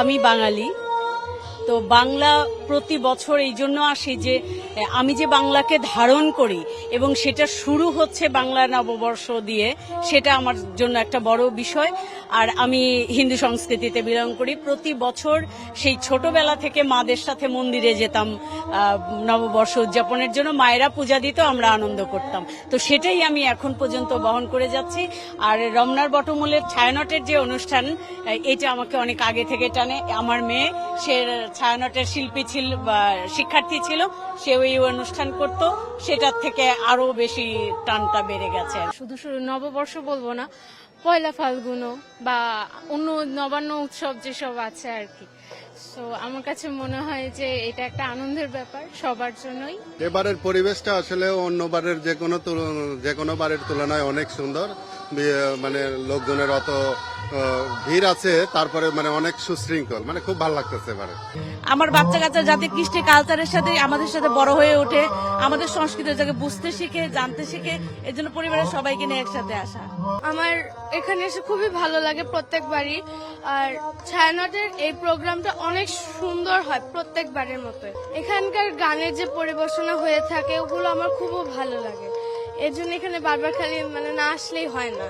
আমি বাঙালি, তো বাংলা প্রতি বছর এই জন্য আসি যে আমি যে বাংলাকে ধারণ করি এবং সেটা শুরু হচ্ছে বাংলা নববর্ষ দিয়ে, সেটা আমার জন্য একটা বড় বিষয়। আর আমি হিন্দু সংস্কৃতিতে বিলং করি। প্রতি বছর সেই ছোটবেলা থেকে মাদের সাথে মন্দিরে যেতাম নববর্ষ উদযাপনের জন্য, মায়েরা পূজা দিত, আমরা আনন্দ করতাম। তো সেটাই আমি এখন পর্যন্ত বহন করে যাচ্ছি। আর রমনার বটমূলের ছায়ানটের যে অনুষ্ঠান, এটা আমাকে অনেক আগে থেকে টানে। আমার মেয়ে, সে ছায়ানটের শিল্পী ছিল বা শিক্ষার্থী ছিল, সেও এই অনুষ্ঠান করত, সেটার থেকে আরো বেশি টানটা বেড়ে গেছে। শুধু শুধু নববর্ষ বলবো না, পয়লা ফাল্গুন বা অন্য নবান্ন উৎসব যেসব আছে আর কি। তো আমার কাছে মনে হয় যে এটা একটা আনন্দের ব্যাপার সবার জন্যই। এবারের পরিবেশটা আসলে অন্যবারের যে কোনো বারের তুলনায় অনেক সুন্দর। মানে লোকজনের অত ভিড় আছে, তারপরে মানে অনেক সুশৃঙ্খল, মানে খুব ভালো লাগতেছে এবারে। আমার বাচ্চা কাচ্চা যাতে কৃষ্টি কালচারের সাথে আমাদের সাথে বড় হয়ে ওঠে, আমাদের সংস্কৃতির যাকে বুঝতে শিখে, জানতে শিখে, এর জন্য পরিবারের সবাইকে নিয়ে একসাথে আসা। আমার এখানে এসে খুবই ভালো লাগে প্রত্যেকবারই। আর ছায়ানটের এই প্রোগ্রামটা অনেক সুন্দর হয় প্রত্যেকবারের মতো। এখানকার গানের যে পরিবেশনা হয়ে থাকে ওগুলো আমার খুবই ভালো লাগে। এর জন্য এখানে বারবার খালি না আসলেই হয় না।